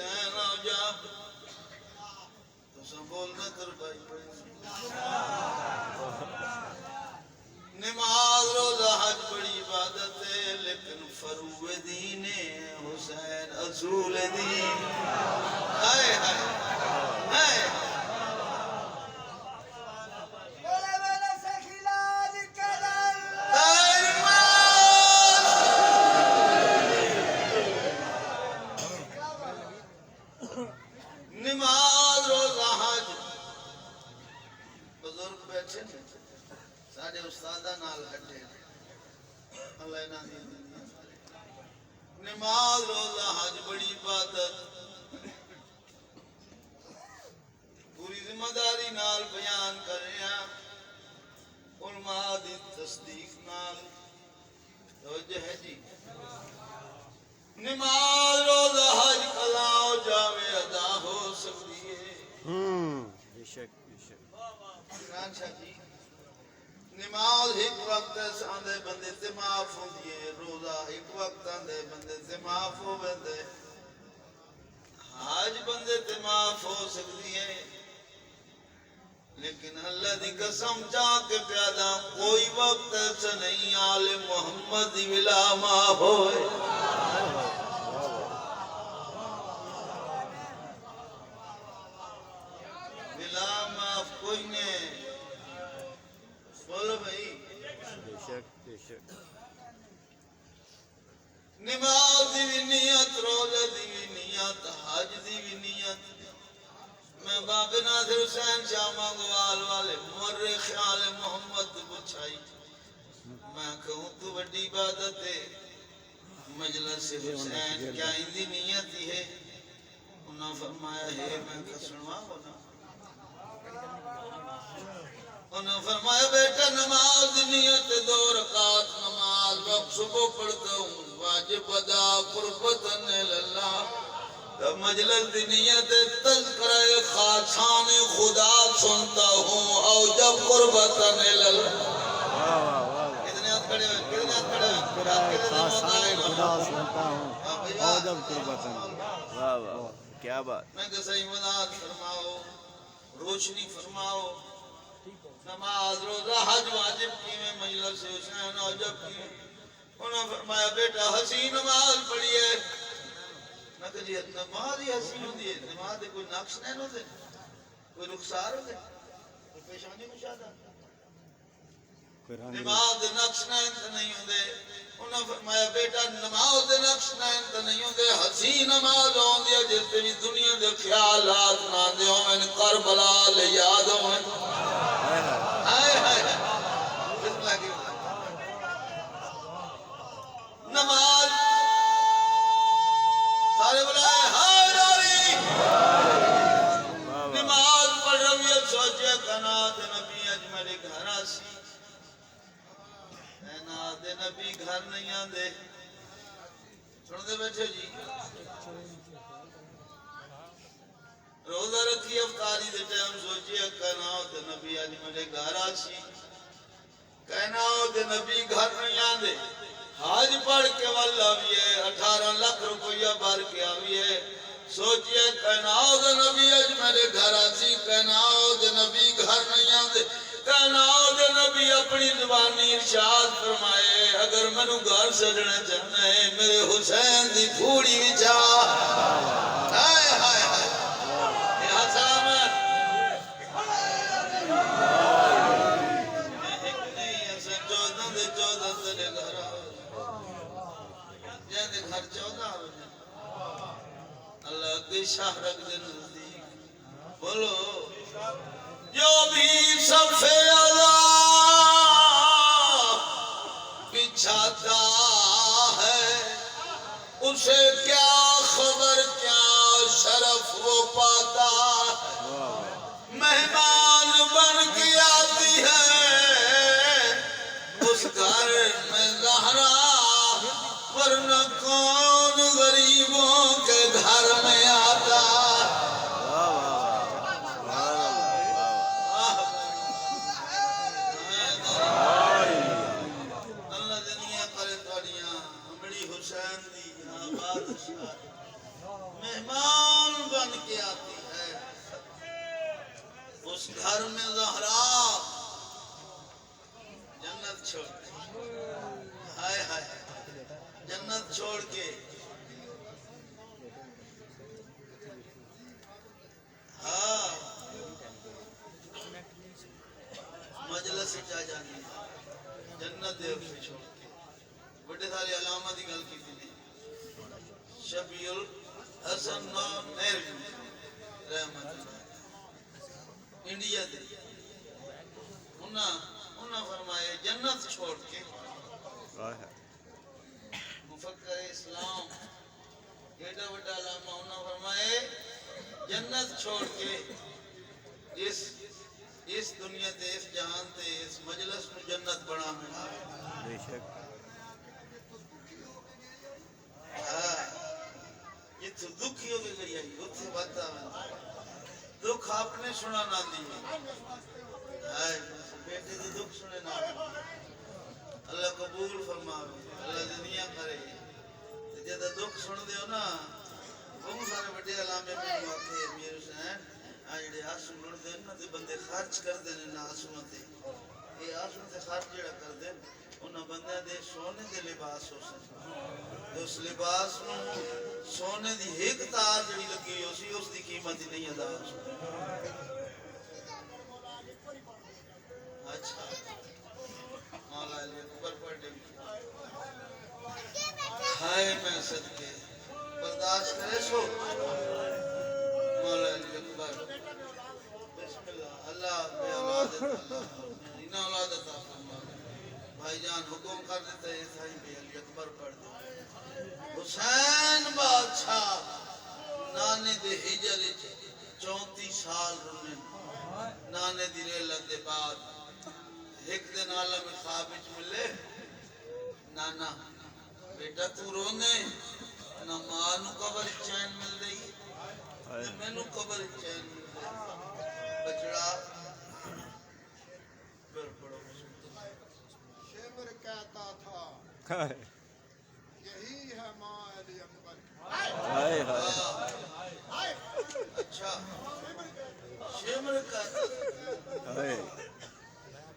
حسین آ جا تو سب بولنا کر بھائی نماز روزہ حج بڑی عبادت ہے لیکن فروغ دین حسین اصول دین ہائے ہائے ہائے نماز روزہ حج بزرگ بیٹھے ساڑھے استادہ نال ہٹے اللہ نہ دی نماز روزہ حج بڑی عبادت پوری ذمہ داری نال بیان کر رہے ہیں علماء دی تصدیق نال توجہ ہے جی نماز روزہ حج قضا و جامع ادا ہو سکتی ہے بے شک عمران شاہ جی نماز ایک وقت آندے بندے سے معاف ہوندی ہے روزہ ایک وقت آندے بندے سے معاف ہو بندے حج بندے سے معاف ہو سکتی ہے لیکن اللہ دی قسم چاہ کے پیادا کوئی وقت ایسا نہیں آل محمد دی ولا معاف ہوئے ولا معاف کوئی نہیں بولو بھائی بے شک نماز دی بھی نیت روزہ دی بھی نیت حج دی بھی نیت میں باب ناصر حسین شاہ مانگوال والے مورخ آل محمد پوچھائی میں کہوں تو بڑی عبادت ہے مجلس حسین کیا اندی نیت ہی ہے انہوں فرمایا ہے میں کسنوا ہونا انہوں فرمایا بیٹا نماز دی نیت 2 رکعت نماز وقت صبح پڑھتا ہوں واجب ادا قربتن اللہ تب مجلس دی نیت تذکرہ خاصان خدا سنتا ہوں او جب قربتن اللہ کتنے ہاتھ کھڑے ہوئے خاصان خدا سنتا ہوں او جب قربتن واہ واہ کیا بات میں کہ صحیح مداد فرماؤ روشنی فرماؤ نماز روزہ حج واجب کی میں مجلس حسین واجب کی انہوں نے فرمایا بیٹا حسین نماز پڑھیے میں کہ جی نماز ہی حسین ہوتی ہے نماز دے کوئی نقص نہیں ہوتے کوئی رخسار ہوتے کوئی پیشانی مشاہدہ نماز دے نقص نہیں ہوتے انہوں نے فرمایا بیٹا نماز دے نقص نہیں ہوتے حسین نماز ہوندی ہے جس بھی دنیا دے خیالات نہ دے ہوئے کربلا لے یاد ہوئے ہائے ہائے بسم اللہ کی نماز سارے بلائے ہائے راری نماز پڑھ رہی ہے سوچے کنات نبی اجمل گھر آسی کنات نبی گھر نہیں آندے سن دے بیٹھے جی روزہ رکھی افطاری دے ٹائم سوچیے کنات نبی اجمل گھر آسی کنات نبی گھر نہیں آندے حج پڑھ کے واللہ بھی ہے 18 لاکھ روپیہ بھر کے آوی ہے سوچئے کائنات نبی اجمل گھر آسی کائنات نبی گھر نہیں آندے کائنات نبی اپنی زبانی ارشاد فرمائے اگر منو گھر سجنے چاہنا ہے میرے حسین دی پھوڑی وچا ہائے ہائے ہائے یہ حسام ہے ایک نہیں ایسا 14 دے 14 تلے گھر آئے جہاں دے گھر 14 آئے اللہ کے شاہ رکھ دے نزدیک بولو جو بھی صفے اللہ بچھاتا ہے اسے کیا خبر کیا شرف وہ پاتا مہمان بن کے آتی ہے اس گھر میں زہرا ورنہ کون غریبوں کے گھر میں آتا اللہ دنیا کرے توڑیاں ہمڑی حسین دی آباد مہمان بن کے آتی ہے اس گھر میں زہرا جنت چھوڑ کے ہائے ہائے جنت چھوڑ کے ہاں مجلس جا جانی جنت دے اپنے چھوڑ کے بڑے سارے علامہ دی گل کی تھی شبیع الحسن نیروی رحمت اللہ انڈیا دے انہاں فرمائے جنت چھوڑ کے مفکر اسلام ایڈا بڑا علامہ انہاں فرمائے جنت چھوڑ کے اس دنیا تے اس جہان تے اس مجلس کو جنت بنا ملا بے شک یہ تو دکھ ہی ہوگی گئی ہے اتھے باتا ہے دکھ آپ نے سنا نہ دی بیٹے دے دکھ سنے نہ اللہ قبول فرماوے اللہ دنیا کرے جدہ دکھ سن دے ہو نا بہت سارے بڑے علامے میں واقعے امیر حسین آجڑے آسو لڑ دیں نا تے بندے خرچ کر دیں نا آسو تے یہ آسو تے خرچ جڑا کر دیں انہاں بندے دے سونے دے لباس ہو سکتے اس لباس نو سونے دی ایک تار جڑی لگی ہو سی اس دی قیمت ہی نہیں ادا ہو سکتی اچھا مولا علی اکبر پڑھے ہائے میں صدقے برداشت کرے سو مولا علی اکبر بسم اللہ اللہ بے اولاد انہا اولاد عطا فرما بھائی جان حکم کر دیتا ہے تھائی بے علی اکبر پڑھ دو حسین بادشاہ نانے دے ہجر 34 سال رنے نانے دی ریلت دے بعد ایک دن عالم خواب وچ ملے نانا بیٹا تو رونے نہ ماں نو قبر چین مل رہی نہ میں نو قبر چین مل رہی بچڑا پھر پڑھو شیمر کہتا تھا یہی ہے ماں علی اکبر ہائے ہائے اچھا شیمر کہتا ہائے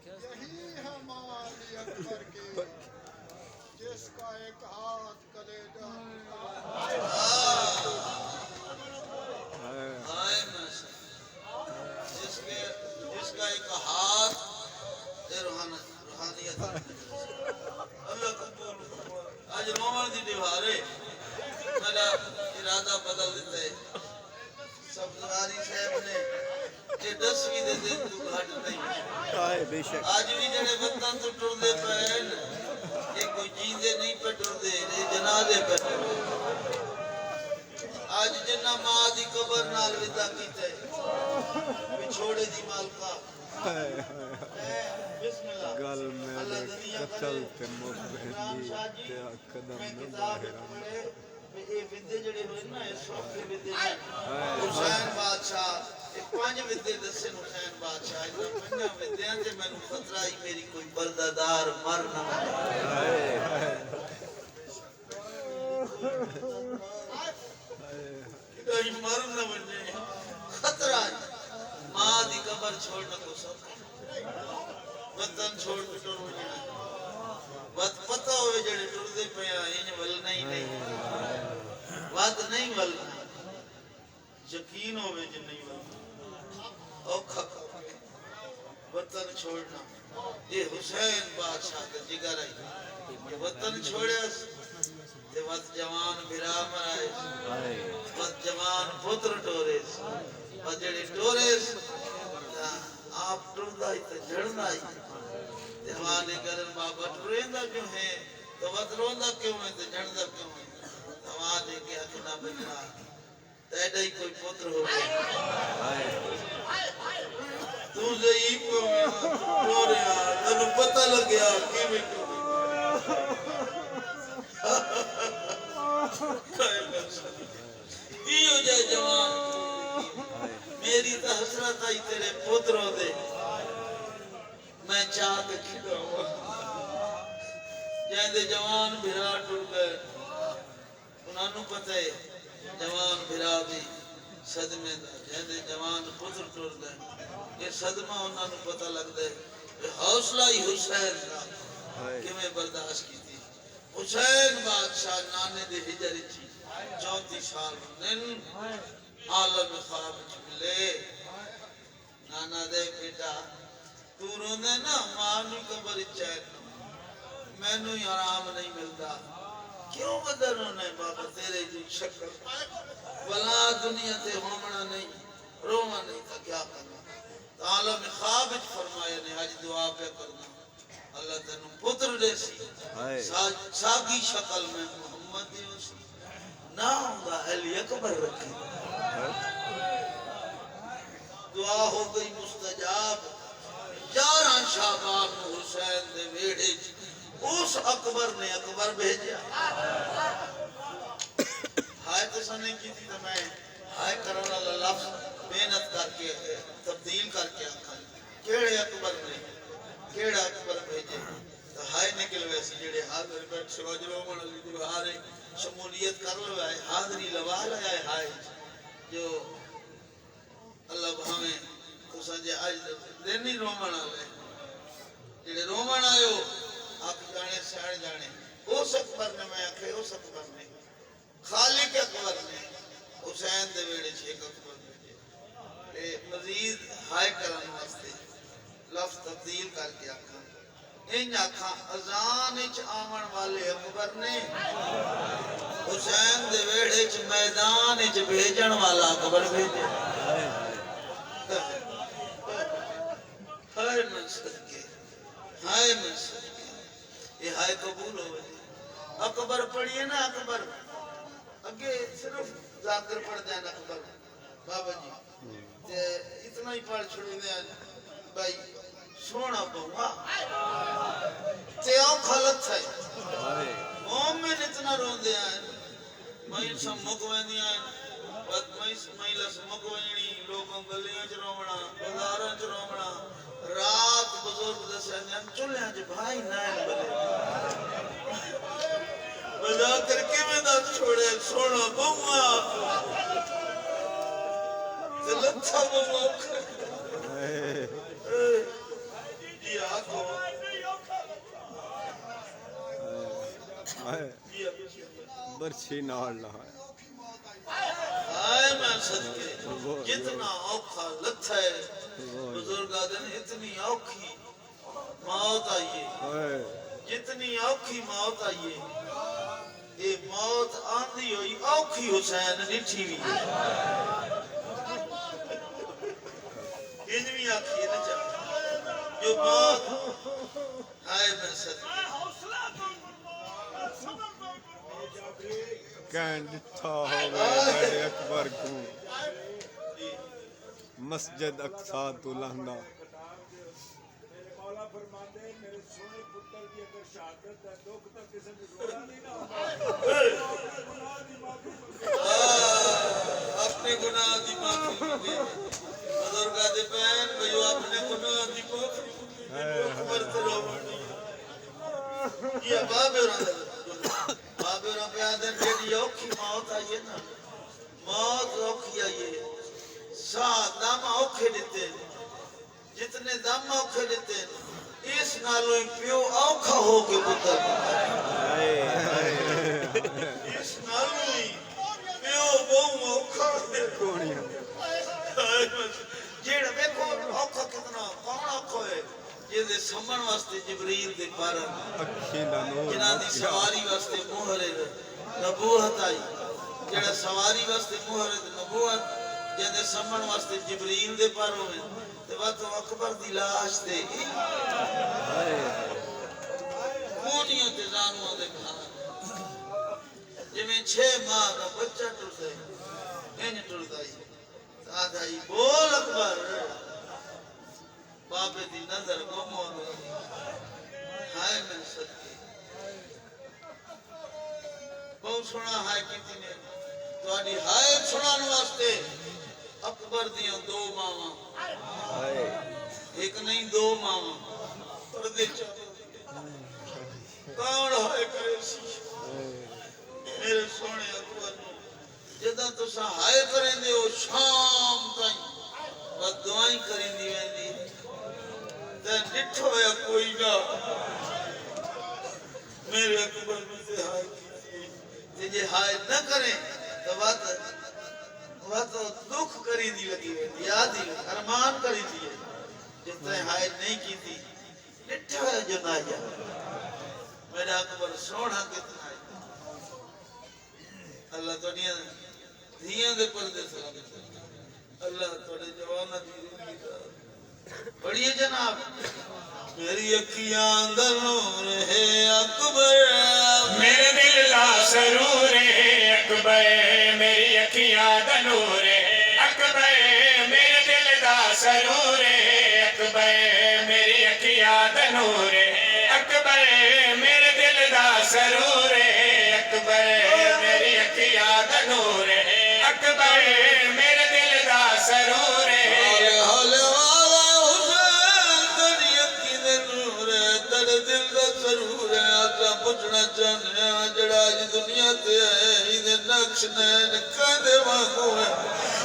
یہی ہے ماں علی اکبر کی جس کا ایک ہاتھ کلیجہ ہائے جس کا ایک ہاتھ روحانیت اللہ قبول آج رومن دی دیوارے میرا ارادہ بدل دیتا ہے سبزواری صاحب نے کہ 10ویں دے دن تو گھٹ نہیں ہائے بے شک آج بھی جڑے وطن تو ٹر دے پہن یہ کوئی جیندے نہیں پہ ٹر دے یہ جنازے پہ ٹر دے آج جنہ ماں دی قبر نال ودا کیتا ہے بچھوڑے دی مالکہ بسم اللہ گل اللہ میرے دنیا قتل کرے تے رام شاہ جی تے قدم میں نہ کتاب باہر پڑھے یہ ودے جڑے ہوئے نا یہ سوکھے ودے حسین بادشاہ یہ 5 ودے دسن حسین بادشاہ انہاں 5 ودیاں تے مینوں خطرہ ہی میری کوئی پردہ مر نہ کہیں مر نہ بنے خطرہ ماں دی قبر چھوڑنا کو سب وطن چھوڑ کے ٹر ہو جائے وقت پتہ ہوئے جڑے ٹر دے پیا انج ولنا ہی نہیں وقت نہیں ولنا یقین ہوئے جن نہیں ولنا اوکھا وطن چھوڑنا یہ حسین بادشاہ کا جگر ہے وطن چھوڑے تے وقت جوان بھرا مرائے وقت جوان پتر ٹوریس وقت جڑے ٹوریس آپ ٹردہ ہی تا جڑنا ہی دیوانے کرن بابا ٹریندا کیوں ہے تو وقت روندہ کیوں ہے تو جڑنا کیوں ہے دیوانے کے اکنا بجنا تیڑا ہی کوئی پتر ہو گیا تو ضعیف ہو گیا رو رہا تنو پتہ لگ گیا کی میں کیوں یہ ہو جائے جوان میری تا حسرت آئی تیرے پتروں دے میں چاہ کے کھڑا ہوا جہاں دے جوان بھرا ٹوٹ گئے انہوں پتہ ہے جوان بھرا بھی صدمے دا جہدے جوان پتر ٹردا ہے یہ صدمہ انہاں نوں پتہ لگدا ہے کہ حوصلہ ہی حسین دا کیویں برداشت کیتی حسین بادشاہ نانے دے ہجر وچ 34 سال ہوندے عالم خواب وچ ملے نانا دے بیٹا تو روندے نا ماں نوں قبر وچ چین مینوں ہی آرام نہیں ملدا کیوں بدل رونے بابا تیرے جو شکل بلا دنیا تے ہومنا نہیں رونا نہیں تھا کیا کرنا تو عالم خواب وچ فرمایا نے آج دعا پہ کرنا اللہ تینوں پتر دے سی ساگی شکل میں محمد دیو سی نام دا علی اکبر رکھی دعا ہو گئی مستجاب 11 شعبان حسین دے ویڑے اس اکبر نے اکبر بھیجا ہائے تو سنے کی تھی تو میں ہائے کرنا لفظ محنت کر کے تبدیل کر کے آنکھا کیڑے اکبر نے کیڑا اکبر بھیجے تو ہائے نکل ویسی جڑے حاضر بیٹھ شواجروں من علی دیوارے شمولیت کر لو آئے حاضری لوا لائے ہائے جو اللہ بھامیں تو سنجھے آج دینی رومن آلے جڑے رومن آئے ہو آپ جانے ساڑھ جانے اس اکبر نے میں آکھے اس اکبر نے خالق اکبر نے حسین دے ویڑے چھیک اکبر بھیجے مزید ہائے کرن واسطے لفظ تبدیل کر کے آکھاں ان آکھاں اذان اچ آمن والے اکبر نے حسین دے ویڑے چ میدان اچ بھیجن والا اکبر بھیجے ہائے من صدقے ہائے من صدقے یہ ہائے قبول ہو گئے اکبر پڑھئے نا اکبر اگے صرف ذاکر پڑھ دینا اکبر بابا جی اتنا ہی پڑھ چھوڑی دیا بھائی سونا بہوا تے آؤ خلط ہے مومن اتنا رون دیا ہے میں سب مکوین دیا ہے میں لس مکوینی لوگوں گلیاں چ رومنا بازاراں چ رومنا رات بزرگ دسے ہم چلے ہیں جو بھائی نائن بلے بجا کر کے میں دس چھوڑے سونا بہوا لتھا بہوا جی آکھو برچھی نال لہا آئے میں صدقے جتنا اوکھا لتھا ہے بزرگ آدھن اتنی اوکھی موت آئیے جتنی اوکھی موت آئیے یہ موت آندھی ہوئی اوکھی حسین نٹھی ہوئی انوی آکھی نہ چاہ جو موت آئے میں صدقے کہن ڈٹھا ہو گئے بڑے اکبر کو مسجد اقصا تو لہندا مولا فرماتے ہیں میرے سونے پتر کی اگر شہادت ہے دکھ تک کسی نے رونا نہیں نہ اپنے گناہ دی معافی مانگے بزرگاں دے بہن بھائیو اپنے گناہ دی معافی مانگے اکبر تے روانی یہ بابے اور پہ آدھن جیڑی اوکھی موت آئیے نا موت اوکھی آئیے ساہ دم اوکھے دیتے جتنے دم اوکھے دیتے اس نالوں ہی پیو اوکھا ہو کے پتر اس نالوں ہی پیو بہوں اوکھا جیڑا بیکھو اوکھا کتنا کون اوکھا ہے یہ دے سمن واسطے جبریل دے پارن جنہاں دی سواری واسطے مہر نبوت آئی جیڑا سواری واسطے مہر نبوت جہاں دے سمن واسطے جبریل دے پاروں میں تے وقت اکبر دی لاش دے کونیوں تے زانووں دے کھانا جمیں 6 ماہ کا بچہ ٹرتا ہے انج ٹرتا ہے ساتھ آئی بول اکبر بابے دی نظر گمو ہائے میں صدقے بہت سنا ہائے کیتی نے تو آڈی ہائے سنان واسطے اکبر دیاں 2 ماواں ایک نہیں 2 ماواں پردے چاہتے کون ہائے کرے سی میرے سونے اکبر جدہ تو سہائے کریں دے ہو شام تائیں بس دعائیں کریں دی ویندی تے ڈٹھو یا کوئی نہ میرے اکبر میں سے ہائے کی جے ہائے نہ کریں تو بات دکھ کری دی لگی ویندی یاد دی لگی ارمان کری دی جس طرح ہائے نہیں کی تھی ڈٹھو یا جو نہ جا میرا اکبر سوڑا کتنا ہے اللہ تو دھیاں دے پردے سلامت اللہ توڑے جوانا دی پڑھئے جناب میری اکھیاں دا نور ہے اکبر میرے دل دا سرور ہے اکبر میری اکھیاں دا نور ہے اکبر میرے دل دا سرور ہے اکبر میری اکھیاں دا نور ہے اکبر میرے دل دا سرور ہے اکبر میری اکھیاں دا نور ہے اکبر میرے دل دا سرور ہے حال والا حسین تیری اکھی دے نور ہے تیرے دل دا سرور ہے آتا پوچھنا چاہنے ہیں جڑا آج دنیا تے ہے ہی نقش نین کہندے وانگو ہے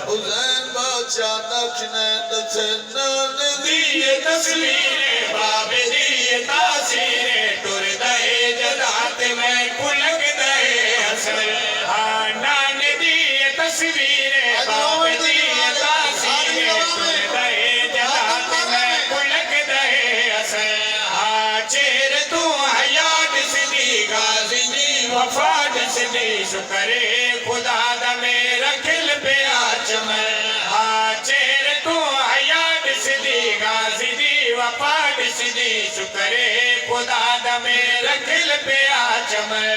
حسین بادشاہ نقش نین دسے نان دیئے تصویر باب دیئے تاثیر ٹر دائے جدات میں پلک دائے حسن ہاں نان دیئے تصویر باب دیئے تاثیر ٹر دائے جدات میں پلک دائے حسن ہاں چیر تو حیات سدی غازی دی وفاد سدی شکر خدا دا میرا کھل پہ آچ میں ہاں چیر تو حیات سدی غازی دی وفاد سدی شکر خدا دا میرا کھل پہ آچ میں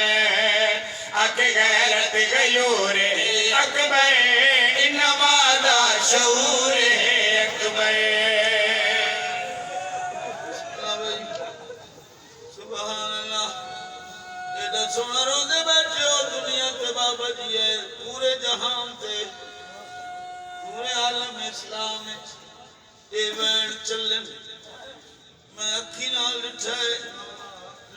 اک غیرت غیور اکبر انما دا شعور اکبر سبحان اللہ ایڈا سونا روندے بیٹھے ہو دنیا کے بابا جی ہے پورے جہان تے پورے عالم اسلام اے وین چلن میں اکھی نال ڈٹھائے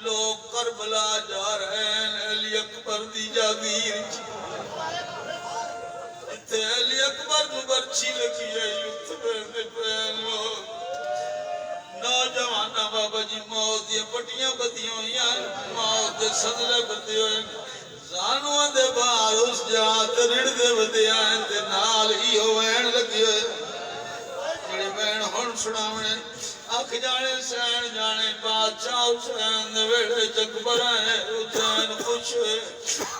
لوگ کربلا جا رہے ہیں علی اکبر دی جاگیر تے علی اکبر کو برچی لکھی ہے یوت پہنے پہن لوگ نوجوانہ بابا جی موت دیا پٹیاں بدی ہوئی ہیں موت دے صدلے بدی ہوئی ہیں زانوان دے باہر اس جہاں تے رڑ دے بدی آئیں تے نال ہی ہوئین لگی ہوئے جڑی بین ہون سناونے آنکھ جانے سین جانے بادشاہ حسین دے ویڑے چکبر آئے حسین خوش ہوئے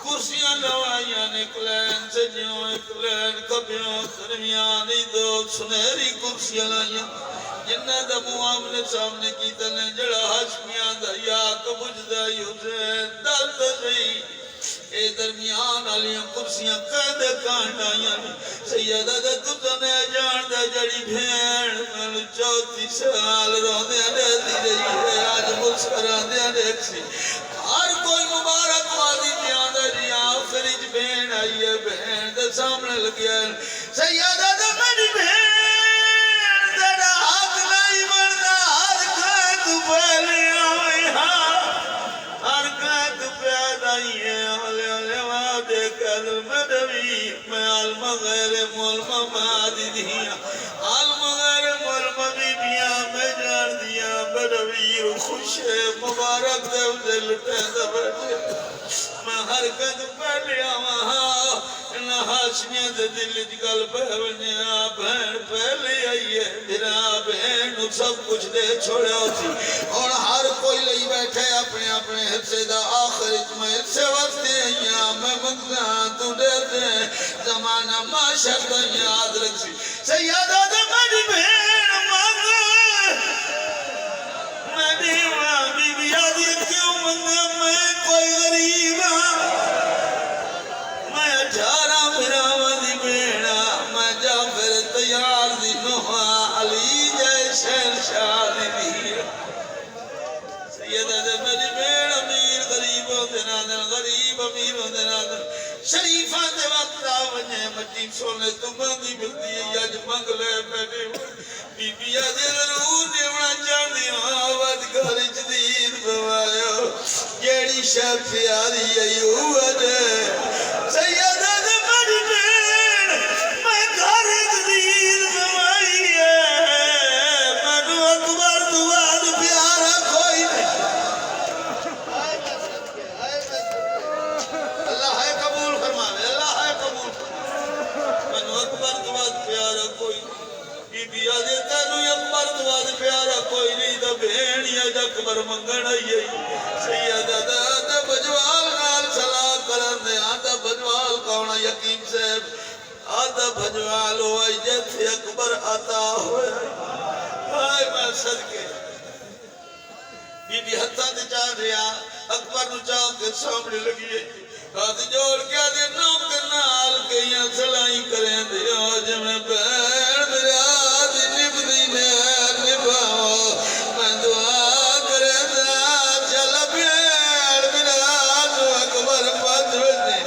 کرسیاں لوائیاں نکلین سجیوں اکلین کبیوں درمیانی دو سنہری کرسیاں لائیاں جنہ دا معاملے سامنے کی تلیں جڑا حشمیاں دا یا کبج دا حسین دل دا صحیح اے درمیان علیاں کرسیاں قیدے کانڈائیاں سیدہ دا تُتنے جان دا جڑی بھین میں 34 سال روندے دے دی رہی ہے آج مسکران دے دیکھ سی ہر کوئی مبارک وادی دیاں دا جی آخری بھین آئی ہے بھین دے سامنے لگیا ہے سیدہ دا میری بھین تیرا حق نہیں بڑھنا ہر قید پہلے آئی ہاں ہر قید پیدا ہی ہے علی علی وعدے قدر مدوی میں علم غیر مولمہ مادی دیا علم غیر مولمہ بی بیا میں جان دیا مدوی خوش مبارک دے اسے لٹے دے بیٹھے میں ہر قید پہلے آواں نہ ہاشمیاں دے دل جگل پہلنے بہن پہلے آئی ہے میرا بہن سب کچھ دے چھوڑے ہوتی اور ہر کوئی لئی بیٹھے اپنے اپنے حصے دا آخر میں حصے وقتے ہیں میں منگزان تو دیتے ہیں زمانہ معاشر دا یاد رکھ سی سیادہ دا میری بہن مانگ میں دیوہ بی بی آدھی کیوں منگا میں کوئی غریب ہاں میں اجھارا میرا وادی بیڑا میں جعفر تیار دی نوحا علی جائے شہر شاہ دی دیر سیدہ دے میری بیڑ امیر غریب ہوتے نادر غریب امیر ہوتے نادر شریفہ دے وقت آونے مجیم سونے تو مندی ملتی ہے یاج منگ لے بیٹے بی بی آدھی ضرور دیونا چاندی آواد گھاری جدید بوائیو جیڑی شاہ پیاری ایو وجہ سیدہ دے میری بیڑ وقت پیارا کوئی بی بی آدھے تینو اکبر دواد پیارا کوئی نہیں دا بھینی اج اکبر منگن آئی سید آدھا بجوال نال صلاح کرن دے آدھا بجوال کونا یقین صاحب آدھا بجوال ہوئی جیتھے اکبر عطا ہوئے آئے میں صدقے بی بی حتہ دے چاہ رہا اکبر نو چاہ کے سامنے لگی ہے ہاتھ جوڑ کے آدھے نوک نال کئیاں سلائی کریں دے آج میں بین میرے آدھی نب دی نباو میں دعا کریں دے چل بین میرے آدھو اکبر پانچ بجنے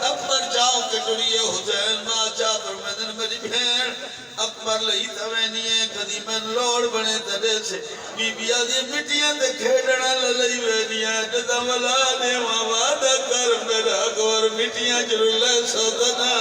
اکبر چاہو کے ٹوڑیے حسین ماں چاہ پر مدن میری بین اکبر لئی توینی ہے کدی من لوڑ بنے تدے سے بی بی آدھی مٹیاں دے کھیڑنا للئی وینی ہے جدا ملا دے وعدہ کر میرا گور مٹیاں جرلے سودنا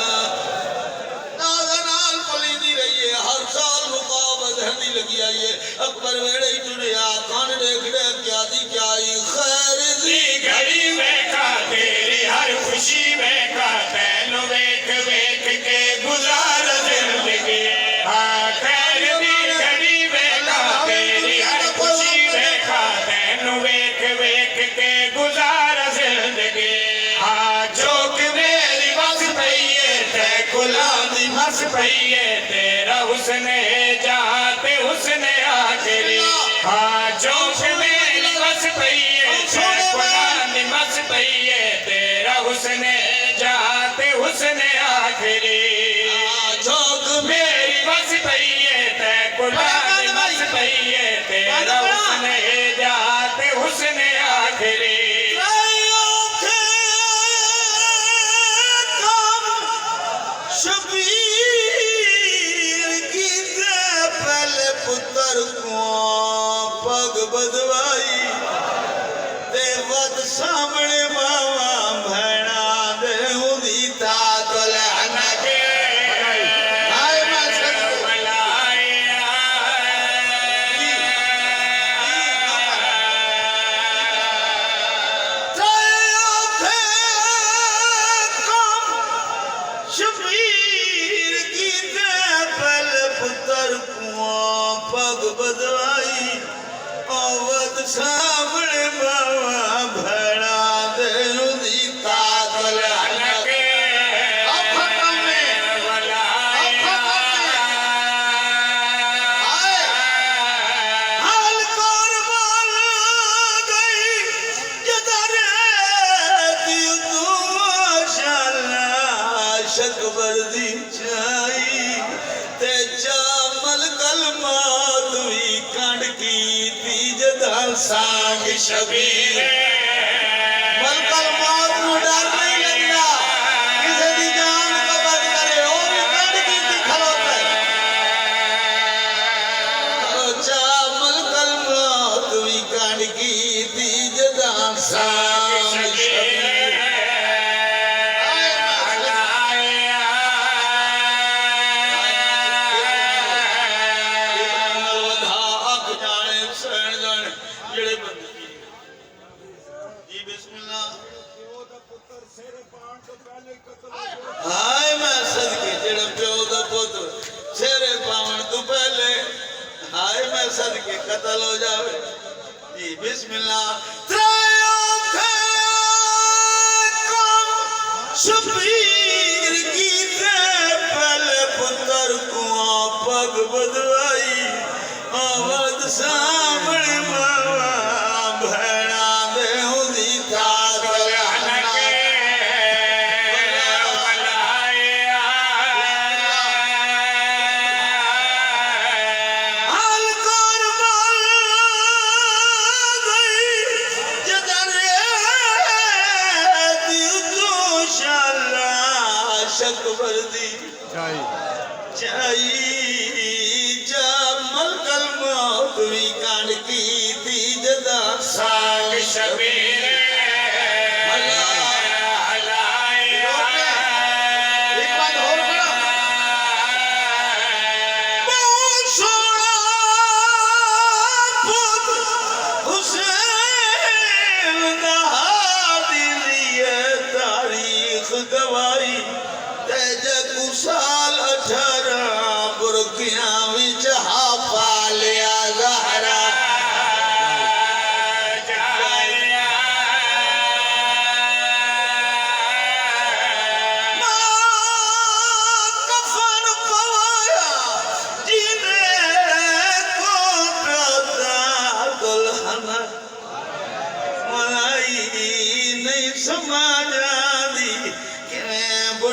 نال پلی نہیں رہی ہے ہر سال مقابل دہنی لگی آئی ہے اکبر ویڑے ہی ٹوڑیا کھان دیکھڑے کیا دی کیا آئی خیر دی گھڑی میں کا تیری ہر خوشی میں کا تینو ویک ویک کے گزار زندگی ہاں خیر دی گھڑی میں کا تیری ہر خوشی میں کا تینو ویک ویک کے گزار زندگی ہاں چوک میری بس پئیے تے کلان دی بس پئیے تیرا حسن جہاں تے حسن آخری ہاں چوک میری بس پئیے تے کلان دی بس پئیے تیرا حسن جہاں تے حسن آخری چوک میری بس پئیے تے کلان دی بس پئیے تیرا حسن جہاں تے حسن آخری شبیر کی دے پہلے پتر کو پگ بدوائی دے ود سامنے ماما بھینا دے ہوندی تات لعنت آئے میں سکتے شبیر کی دے پہلے پتر کو پگ بدوائی آوت سامنے ماما بھیڑا دے ہوندی تات لعنت اب ختم میں حال قربان گئی جدر دیو تو ماشاءاللہ شک بردی چائی تے جامل کلمات ہوئی کانڈ کی تی جدال سانگ شبیر ملکل موت نو ڈر نہیں لگنا کسی دی جان کو بد کرے وہ بھی کانڈ کی تی کھلوتا ہے جامل موت ہوئی کانڈ کی تی جدال سانگ شبیر آئے میں صدقے جڑا پیو دا پتر سیرے پاون تو پہلے آئے میں صدقے قتل ہو جاوے جی بسم اللہ ترائیوں تھے کم شبیر کی دے پہلے پتر کو پگ بدوائی آمد سامنے ماما بھیڑا دے ہوندی تات لعنت شک بردی چائی جامل کلمات ہوئی کانڈ کی تی جدا سانگ شبیر گوائی تیجہ کو سال 18